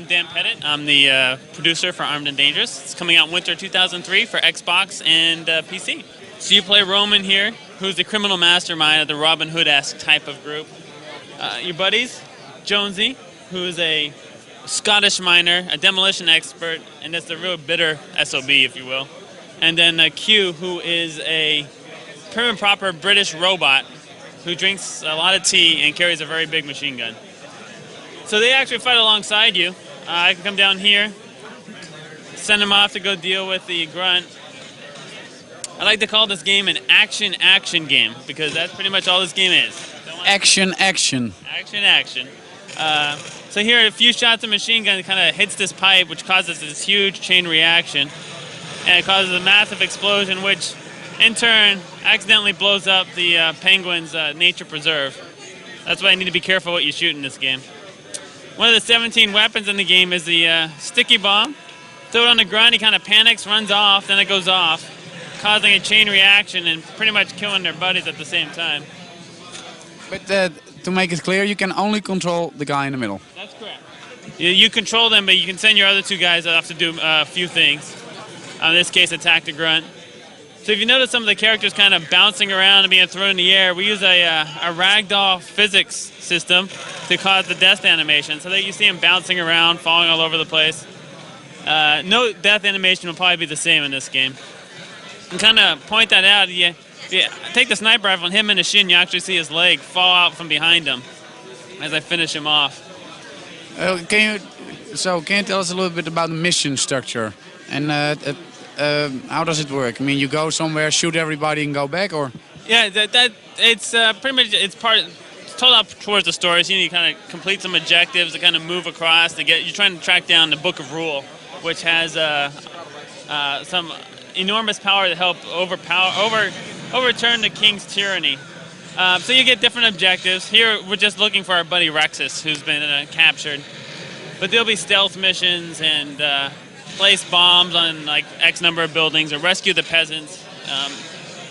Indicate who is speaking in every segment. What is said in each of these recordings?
Speaker 1: I'm Dan Pettit. I'm the producer for Armed and Dangerous. It's coming out winter 2003 for Xbox and PC. So you play Roman here, who's the criminal mastermind of the Robin Hood-esque type of group. Your buddies, Jonesy, who's a Scottish miner, a demolition expert, and that's the real bitter SOB, if you will. And then Q, who is a prim and proper British robot who drinks a lot of tea and carries a very big machine gun. So they actually fight alongside you. I can come down here, send them off to go deal with the grunt. I like to call this game an action game because that's pretty much all this game is.
Speaker 2: Action.
Speaker 1: Action. So here, a few shots of machine gun kind of hits this pipe, which causes this huge chain reaction, and it causes a massive explosion, which in turn accidentally blows up the penguin's nature preserve. That's why you need to be careful what you shoot in this game. One of the 17 weapons in the game is the sticky bomb. Throw it on the grunt, he kind of panics, runs off, then it goes off, causing a chain reaction and pretty much killing their buddies at the same time.
Speaker 2: But to make it clear, you can only control the guy in the middle.
Speaker 1: That's correct. You control them, but you can send your other two guys off to do a few things. In this case, attack the grunt. So if you notice some of the characters kind of bouncing around and being thrown in the air, we use a ragdoll physics system to cause the death animation, so that you see them bouncing around, falling all over the place. No death animation will probably be the same in this game. And kind of point that out, you take the sniper rifle and hit him in the shin, you actually see his leg fall out from behind him as I finish him off.
Speaker 2: Can you tell us a little bit about the mission structure? And how does it work? I mean, you go somewhere, shoot everybody, and go back, or?
Speaker 1: Yeah, it's pretty much it's told up towards the story. So you kind of complete some objectives to kind of move across to get. You're trying to track down the Book of Rule, which has some enormous power to help overturn the king's tyranny. So you get different objectives. Here we're just looking for our buddy Rexus, who's been captured. But there'll be stealth missions and place bombs on like X number of buildings or rescue the peasants,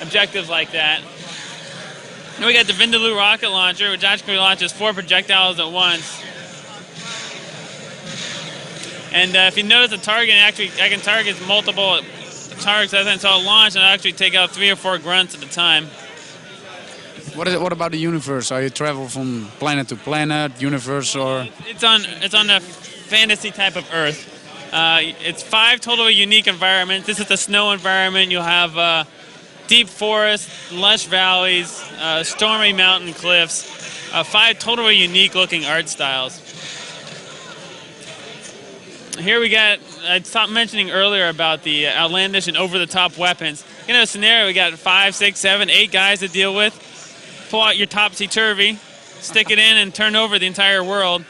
Speaker 1: objectives like that. And we got the Vindaloo rocket launcher, which actually launches 4 projectiles at once. And if you notice the target, I can target multiple targets at a time, so I'll launch and I'll actually take out 3 or 4 grunts at a time.
Speaker 2: What about the universe? Are you travel from planet to planet, universe, or?
Speaker 1: It's on a fantasy type of Earth. It's 5 totally unique environments. This is the snow environment. You'll have deep forests, lush valleys, stormy mountain cliffs, 5 totally unique looking art styles. Here we got, I stopped mentioning earlier about the outlandish and over-the-top weapons. In a scenario, we got 5, 6, 7, 8 guys to deal with. Pull out your topsy-turvy, stick it in and turn over the entire world,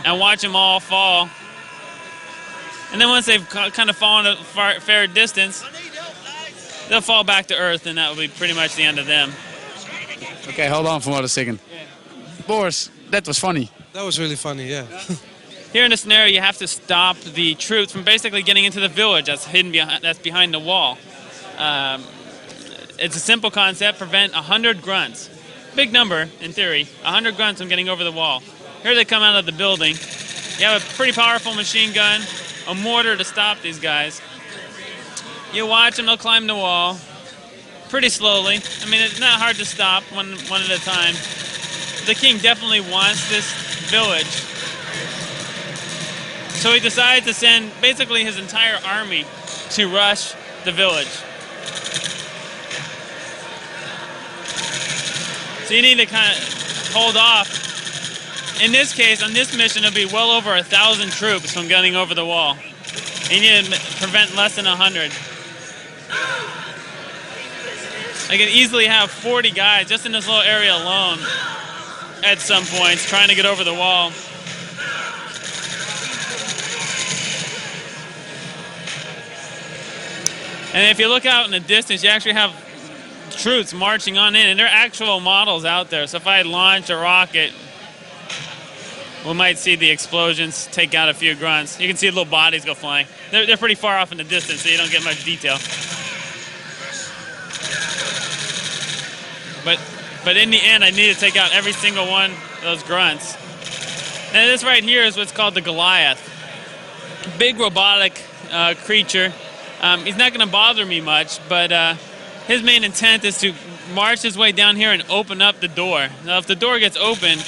Speaker 1: and watch them all fall. And then once they've kind of fallen a fair distance, they'll fall back to Earth, and that will be pretty much the end of them.
Speaker 2: Okay, hold on for 1 second. Yeah. Boris, that was funny.
Speaker 3: That was really funny, yeah.
Speaker 1: Here in this scenario, you have to stop the troops from basically getting into the village that's behind the wall. It's a simple concept: prevent 100 grunts. Big number, in theory, 100 grunts from getting over the wall. Here they come out of the building. You have a pretty powerful machine gun, a mortar to stop these guys. You watch them, they'll climb the wall pretty slowly. I mean, it's not hard to stop one at a time. The king definitely wants this village. So he decides to send basically his entire army to rush the village. So you need to kind of hold off. In this case, on this mission, it'll be well over 1,000 troops from getting over the wall. You need to prevent less than 100. I can easily have 40 guys just in this little area alone at some points trying to get over the wall. And if you look out in the distance, you actually have troops marching on in, and there are actual models out there. So if I launch a rocket, we might see the explosions take out a few grunts. You can see little bodies go flying. They're pretty far off in the distance, so you don't get much detail. But in the end, I need to take out every single one of those grunts. And this right here is what's called the Goliath. big robotic creature. He's not going to bother me much, but his main intent is to march his way down here and open up the door. Now, if the door gets open,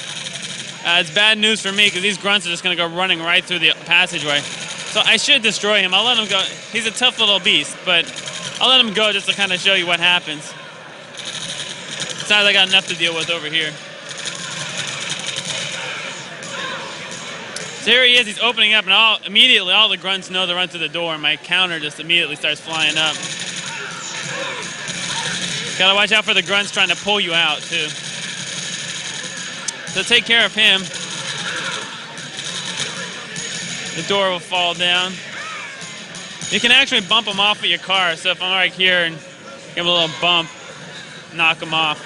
Speaker 1: it's bad news for me because these grunts are just going to go running right through the passageway. So I should destroy him. I'll let him go. He's a tough little beast, but I'll let him go just to kind of show you what happens. Besides, I got enough to deal with over here. So here he is, he's opening up, and immediately all the grunts know to run to the door, and my counter just immediately starts flying up. Gotta watch out for the grunts trying to pull you out, too. So take care of him. The door will fall down. You can actually bump him off of your car, so if I'm right here and give him a little bump, knock him off.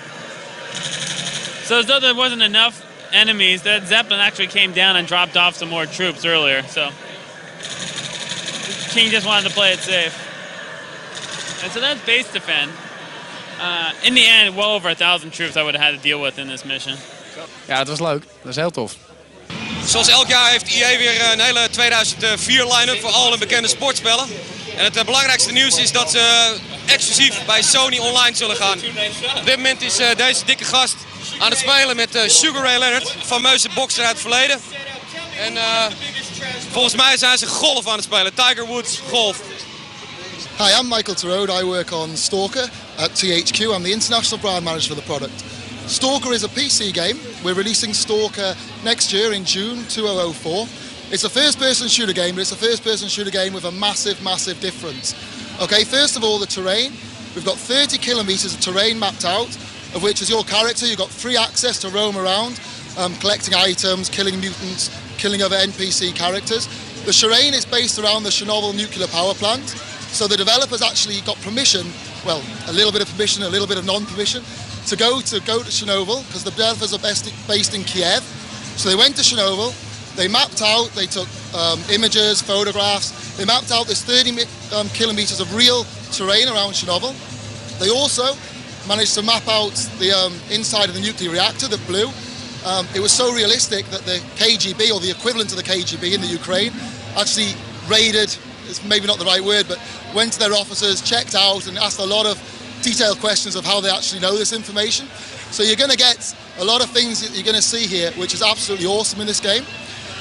Speaker 1: So as though there wasn't enough enemies, that Zeppelin actually came down and dropped off some more troops earlier, so King just wanted to play it safe. And so that's base defend. In the end, well over 1,000 troops I would have had to deal with in this mission.
Speaker 2: Ja, dat was leuk. Dat is heel tof.
Speaker 3: Zoals elk jaar heeft EA weer een hele 2004 line-up voor al hun bekende sportspellen. En het belangrijkste nieuws is dat ze exclusief bij Sony online zullen gaan. Op dit moment is deze dikke gast aan het spelen met Sugar Ray Leonard, fameuze bokser uit het verleden. En volgens mij zijn ze golf aan het spelen, Tiger Woods golf.
Speaker 4: Hi, I'm Michael Terode. I work on Stalker at THQ. I'm the international brand manager for the product. Stalker is a PC game. We're releasing Stalker next year in June 2004. It's a first-person shooter game, but it's a first-person shooter game with a massive, massive difference. Okay, first of all, the terrain. We've got 30 kilometers of terrain mapped out, of which as your character, you've got free access to roam around, collecting items, killing mutants, killing other NPC characters. The terrain is based around the Chernobyl nuclear power plant. So the developers actually got permission, well, a little bit of permission, a little bit of non-permission, to go to Chernobyl, because the developers are based in Kiev. So they went to Chernobyl, they mapped out, they took images, photographs, they mapped out this 30 kilometers of real terrain around Chernobyl. They also managed to map out the inside of the nuclear reactor that blew. It was so realistic that the KGB, or the equivalent of the KGB in the Ukraine, actually raided, it's maybe not the right word, but went to their officers, checked out and asked a lot of detailed questions of how they actually know this information. So you're going to get a lot of things that you're going to see here, which is absolutely awesome in this game.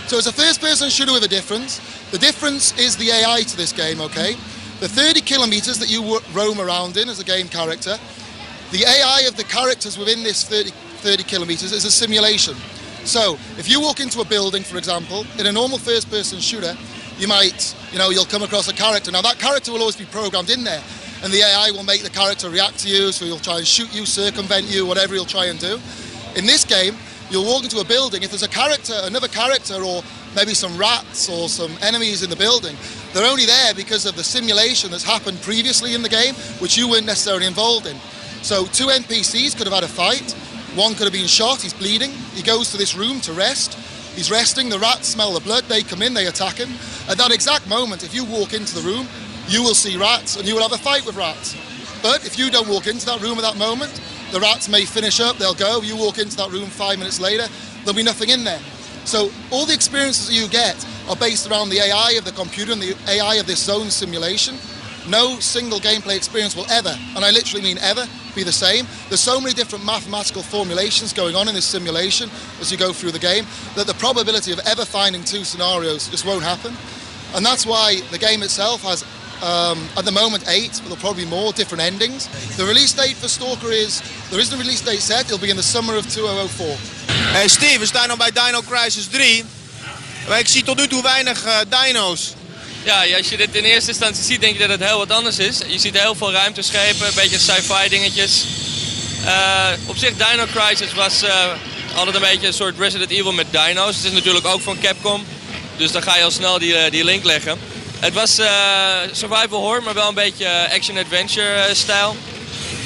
Speaker 4: So it's a first-person shooter with a difference. The difference is the AI to this game, okay? The 30 kilometers that you roam around in as a game character, the AI of the characters within this 30 kilometers is a simulation. So if you walk into a building, for example, in a normal first-person shooter, you might, you'll come across a character. Now that character will always be programmed in there, and the AI will make the character react to you, so he'll try and shoot you, circumvent you, whatever he'll try and do. In this game, you'll walk into a building, if there's a character, another character, or maybe some rats or some enemies in the building, they're only there because of the simulation that's happened previously in the game, which you weren't necessarily involved in. So two NPCs could have had a fight, one could have been shot, he's bleeding, he goes to this room to rest, he's resting, the rats smell the blood, they come in, they attack him. At that exact moment, if you walk into the room, you will see rats and you will have a fight with rats. But if you don't walk into that room at that moment, the rats may finish up, they'll go, you walk into that room 5 minutes later, there'll be nothing in there. So all the experiences that you get are based around the AI of the computer and the AI of this zone simulation. No single gameplay experience will ever, and I literally mean ever, be the same. There's so many different mathematical formulations going on in this simulation as you go through the game that the probability of ever finding two scenarios just won't happen. And that's why the game itself has, at the moment, 8, but there'll probably be more different endings. The release date for Stalker there isn't a release date set, it'll be in the summer of 2004.
Speaker 5: Hey Steve, we staan nu bij Dino Crisis 3. Maar ik zie tot nu toe weinig dino's.
Speaker 6: Ja, als je dit in eerste instantie ziet, denk je dat het heel wat anders is. Je ziet heel veel ruimteschepen, een beetje sci-fi dingetjes. Op zich, Dino Crisis was altijd een beetje een soort Resident Evil met dino's. Het is natuurlijk ook van Capcom, dus dan ga je al snel die link leggen. Het was survival horror, maar wel een beetje action-adventure stijl.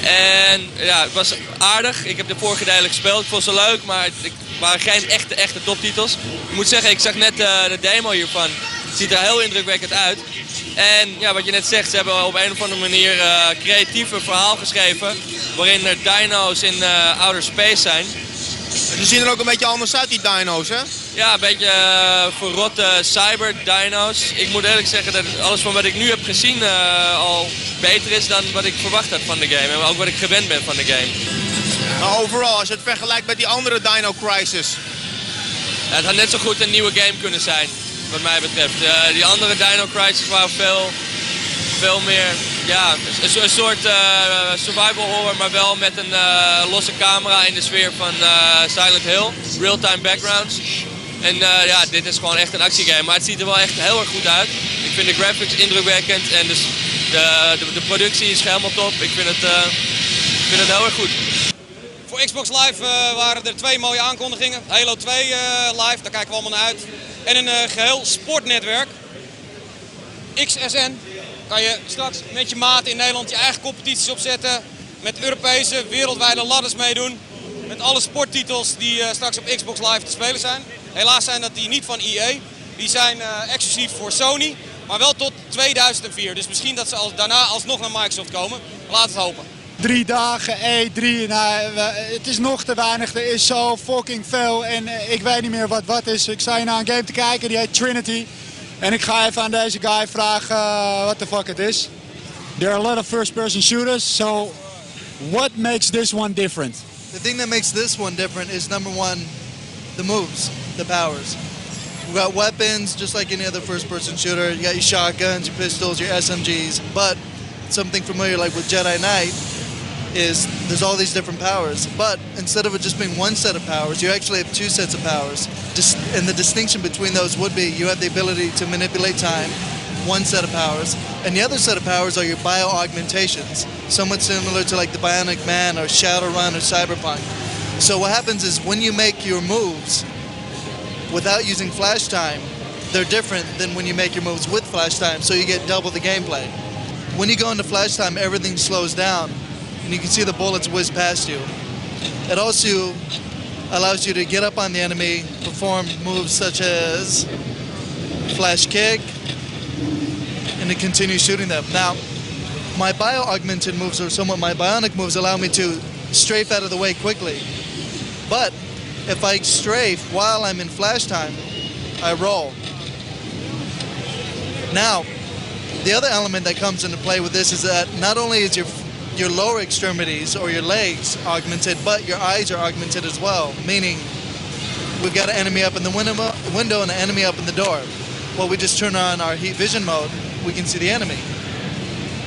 Speaker 6: En ja, het was aardig. Ik heb de vorige delen gespeeld, ik vond ze leuk, maar het waren geen echte toptitels. Ik moet zeggen, ik zag net de demo hiervan. Het ziet er heel indrukwekkend uit. En ja, wat je net zegt, ze hebben op een of andere manier creatief een verhaal geschreven waarin er dino's in outer space zijn.
Speaker 5: Ze zien er ook een beetje anders uit, die dino's, hè?
Speaker 6: Ja, een beetje verrotte cyber-dino's. Ik moet eerlijk zeggen dat alles van wat ik nu heb gezien al beter is dan wat ik verwacht had van de game. En ook wat ik gewend ben van de game.
Speaker 5: Maar overal, als je het vergelijkt met die andere Dino Crisis.
Speaker 6: Ja, het had net zo goed een nieuwe game kunnen zijn, wat mij betreft. Die andere Dino Crisis waren veel meer, ja, een soort survival horror, maar wel met een losse camera in de sfeer van Silent Hill. Real-time backgrounds. En ja, dit is gewoon echt een actiegame, maar het ziet er wel echt heel erg goed uit. Ik vind de graphics indrukwekkend en dus de productie is helemaal top. Ik vind het heel erg goed.
Speaker 3: Voor Xbox Live waren er 2 mooie aankondigingen. Halo 2 live, daar kijken we allemaal naar uit. En een geheel sportnetwerk. XSN. Kan je straks met je maat in Nederland je eigen competities opzetten. Met Europese, wereldwijde ladders meedoen. Met alle sporttitels die straks op Xbox Live te spelen zijn. Helaas zijn dat die niet van EA. Die zijn exclusief voor Sony. Maar wel tot 2004. Dus misschien dat ze daarna alsnog naar Microsoft komen. Laten we het hopen.
Speaker 7: 3 dagen E3, nou, het is nog te weinig, er is zo fucking veel en ik weet niet meer wat is. Ik sta hier naar een game te kijken, die heet Trinity. En ik ga even aan deze guy vragen wat the fuck het is. There are a lot of first-person shooters, so what makes this one different?
Speaker 8: The thing that makes this one different is number one, the moves, the powers. We got weapons, just like any other first-person shooter. You got your shotguns, your pistols, your SMGs, but something familiar like with Jedi Knight is there's all these different powers, but instead of it just being one set of powers, you actually have 2 sets of powers. And the distinction between those would be you have the ability to manipulate time, one set of powers, and the other set of powers are your bio-augmentations, somewhat similar to like the Bionic Man or Shadowrun or Cyberpunk. So what happens is when you make your moves without using flash time, they're different than when you make your moves with flash time, so you get double the gameplay. When you go into flash time, everything slows down, and you can see the bullets whiz past you. It also allows you to get up on the enemy, perform moves such as flash kick, and to continue shooting them. Now, my bio-augmented moves, or somewhat my bionic moves, allow me to strafe out of the way quickly. But if I strafe while I'm in flash time, I roll. Now, the other element that comes into play with this is that not only is your lower extremities or your legs augmented, but your eyes are augmented as well, meaning we've got an enemy up in the window and an enemy up in the door. Well, we just turn on our heat vision mode, we can see the enemy.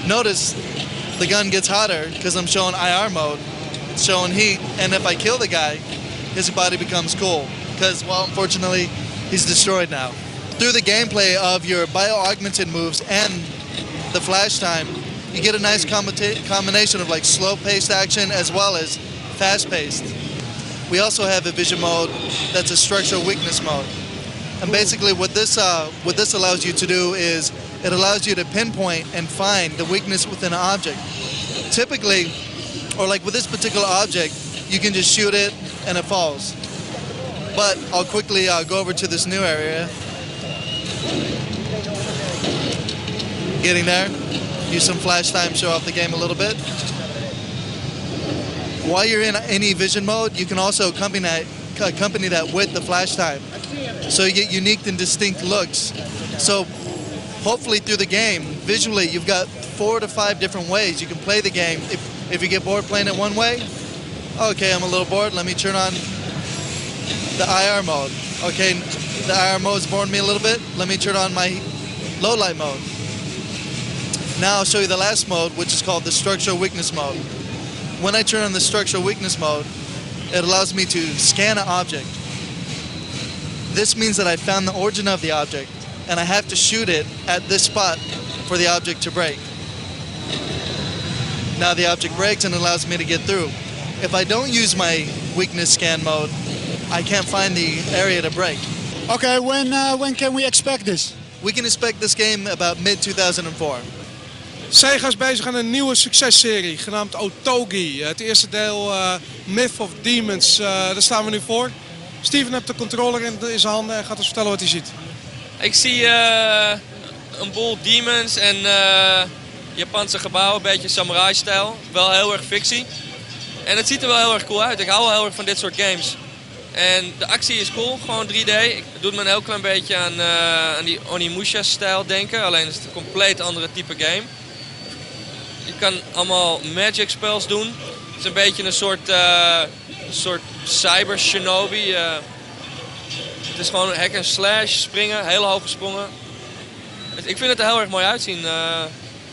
Speaker 8: Notice the gun gets hotter because I'm showing IR mode, it's showing heat, and if I kill the guy, his body becomes cool because, well, unfortunately, he's destroyed now. Through the gameplay of your bio-augmented moves and the flash time, you get a nice combination of like slow-paced action as well as fast-paced. We also have a vision mode that's a structural weakness mode. And basically what this allows you to do is it allows you to pinpoint and find the weakness within an object. Typically, or like with this particular object, you can just shoot it and it falls. But I'll quickly go over to this new area. Getting there. Use some flash time, show off the game a little bit. While you're in any vision mode, you can also accompany that with the flash time. So you get unique and distinct looks. So hopefully through the game, visually, you've got 4 to 5 different ways you can play the game. If you get bored playing it one way, okay, I'm a little bored, let me turn on the IR mode. Okay, the IR mode's boring me a little bit, let me turn on my low light mode. Now I'll show you the last mode, which is called the structural weakness mode. When I turn on the structural weakness mode, it allows me to scan an object. This means that I found the origin of the object, and I have to shoot it at this spot for the object to break. Now the object breaks and it allows me to get through. If I don't use my weakness scan mode, I can't find the area to break.
Speaker 7: Okay, when can we expect this?
Speaker 8: We can expect this game about mid-2004.
Speaker 9: Sega is bezig aan een nieuwe successerie genaamd Otogi. Het eerste deel Myth of Demons, daar staan we nu voor. Steven heeft de controller in zijn handen en gaat ons vertellen wat hij ziet.
Speaker 6: Ik zie een boel demons en Japanse gebouwen, een beetje samurai-stijl. Wel heel erg fictie. En het ziet er wel heel erg cool uit. Ik hou wel heel erg van dit soort games. En de actie is cool, gewoon 3D. Het doet me een heel klein beetje aan die Onimusha-stijl denken. Alleen is het een compleet andere type game. Je kan allemaal magic spells doen. Het is een beetje een soort cyber shinobi. Het is gewoon hack and slash, springen, hele hoge sprongen. Ik vind het er heel erg mooi uitzien.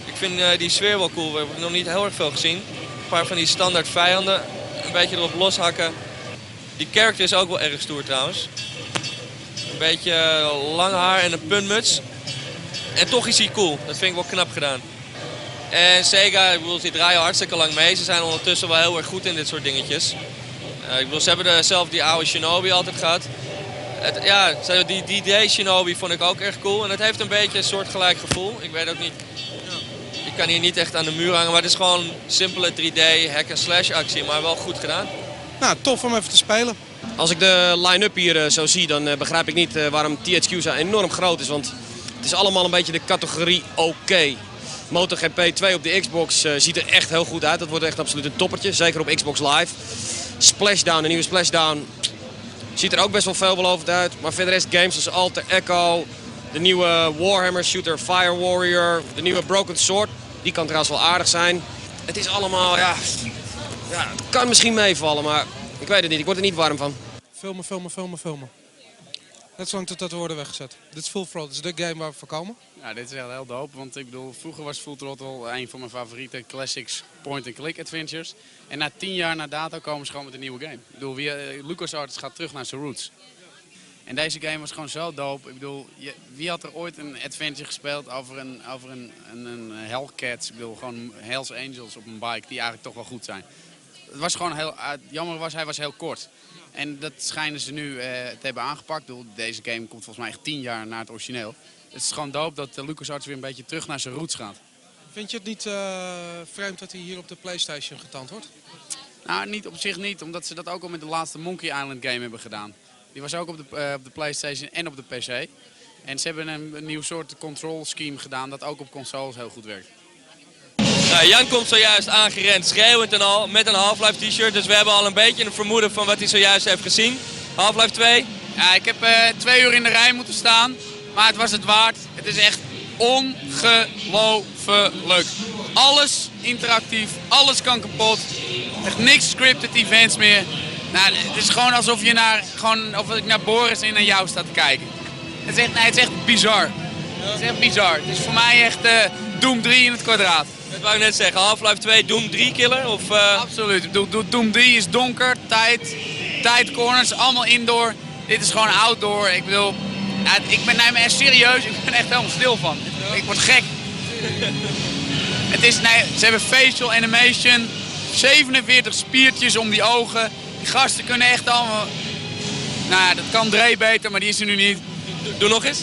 Speaker 6: Ik vind die sfeer wel cool. We hebben nog niet heel erg veel gezien. Een paar van die standaard vijanden. Een beetje erop loshakken. Die character is ook wel erg stoer trouwens. Een beetje lang haar en een puntmuts. En toch is hij cool. Dat vind ik wel knap gedaan. En Sega, ik bedoel, die draaien hartstikke lang mee. Ze zijn ondertussen wel heel erg goed in dit soort dingetjes. Ik bedoel, ze hebben zelf die oude Shinobi altijd gehad. Die D-Day Shinobi vond ik ook erg cool. En het heeft een beetje een soortgelijk gevoel. Ik weet ook niet... Ik kan hier niet echt aan de muur hangen, maar het is gewoon simpele 3D hack-and-slash actie. Maar wel goed gedaan.
Speaker 9: Nou, tof om even te spelen.
Speaker 3: Als ik de line-up hier zo zie, dan begrijp ik niet waarom THQ zo enorm groot is. Want het is allemaal een beetje de categorie oké. MotoGP 2 op de Xbox ziet er echt heel goed uit. Dat wordt echt absoluut een toppertje, zeker op Xbox Live. Splashdown, de nieuwe Splashdown, ziet er ook best wel veelbelovend uit. Maar verder is games als Alter Echo, de nieuwe Warhammer shooter Fire Warrior, de nieuwe Broken Sword. Die kan trouwens wel aardig zijn. Het is allemaal, het kan misschien meevallen, maar ik weet het niet. Ik word er niet warm van.
Speaker 9: Filmen. Net zolang tot dat worden weggezet. Dit is Full Throttle, dit is de game waar we voor komen.
Speaker 2: Ja, dit is echt heel dope, want ik bedoel, vroeger was Full Throttle een van mijn favoriete classics point-and-click adventures. En na 10 jaar na dato komen ze gewoon met een nieuwe game. Ik bedoel, LucasArts gaat terug naar zijn roots. En deze game was gewoon zo dope. Ik bedoel, wie had er ooit een adventure gespeeld over een Hellcats, ik bedoel, gewoon Hells Angels op een bike, die eigenlijk toch wel goed zijn. Het was gewoon heel, jammer was, hij was heel kort. En dat schijnen ze nu te hebben aangepakt. Ik bedoel, deze game komt volgens mij echt 10 jaar na het origineel. Het is gewoon dope dat LucasArts weer een beetje terug naar zijn roots gaat.
Speaker 9: Vind je het niet vreemd dat hij hier op de PlayStation getoond wordt?
Speaker 2: Nou, niet op zich niet, omdat ze dat ook al met de laatste Monkey Island game hebben gedaan. Die was ook op de PlayStation en op de PC. En ze hebben een nieuw soort control scheme gedaan dat ook op consoles heel goed werkt.
Speaker 6: Nou, Jan komt zojuist aangerend, schreeuwend en al, met een Half-Life t-shirt. Dus we hebben al een beetje een vermoeden van wat hij zojuist heeft gezien. Half-Life 2?
Speaker 2: Ja, ik heb 2 uur in de rij moeten staan, maar het was het waard. Het is echt ongelooflijk. Alles interactief, alles kan kapot. Echt niks scripted events meer. Nou, het is gewoon alsof ik naar Boris en naar jou sta te kijken. Het is echt bizar. Het is echt bizar. Het is voor mij echt Doom 3 in het kwadraat.
Speaker 6: Dat wou ik net zeggen, Half-Life 2, Doom 3 killer? Of,
Speaker 2: Absoluut. Doom 3 is donker, tight corners, allemaal indoor. Dit is gewoon outdoor. Ik bedoel, ik ben echt serieus, ik ben echt helemaal stil van. Ik word gek. Ze hebben facial animation, 47 spiertjes om die ogen. Die gasten kunnen echt allemaal... Nou, dat kan Dre beter, maar die is er nu niet.
Speaker 6: Doe nog eens.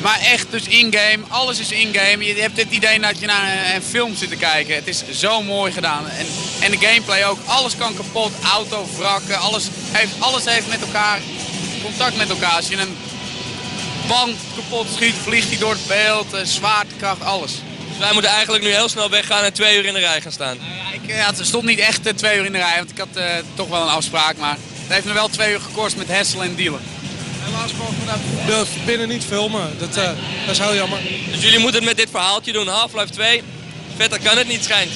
Speaker 2: Maar echt, dus in-game, alles is in-game. Je hebt het idee dat je naar een film zit te kijken. Het is zo mooi gedaan. En de gameplay ook. Alles kan kapot, auto, wrakken, alles heeft met elkaar contact met elkaar. Als je een band kapot schiet, vliegt die door het beeld, zwaartekracht, alles.
Speaker 6: Dus wij moeten eigenlijk nu heel snel weggaan en 2 uur in de rij gaan staan.
Speaker 2: Het stond niet echt 2 uur in de rij, want ik had toch wel een afspraak. Maar het heeft me wel 2 uur gekost met hasselen en dealen.
Speaker 9: Helaas mogen we vanuit binnen niet filmen. Dat is heel jammer.
Speaker 6: Dus jullie moeten het met dit verhaaltje doen. Half-Life 2, vetter kan het niet schijnt.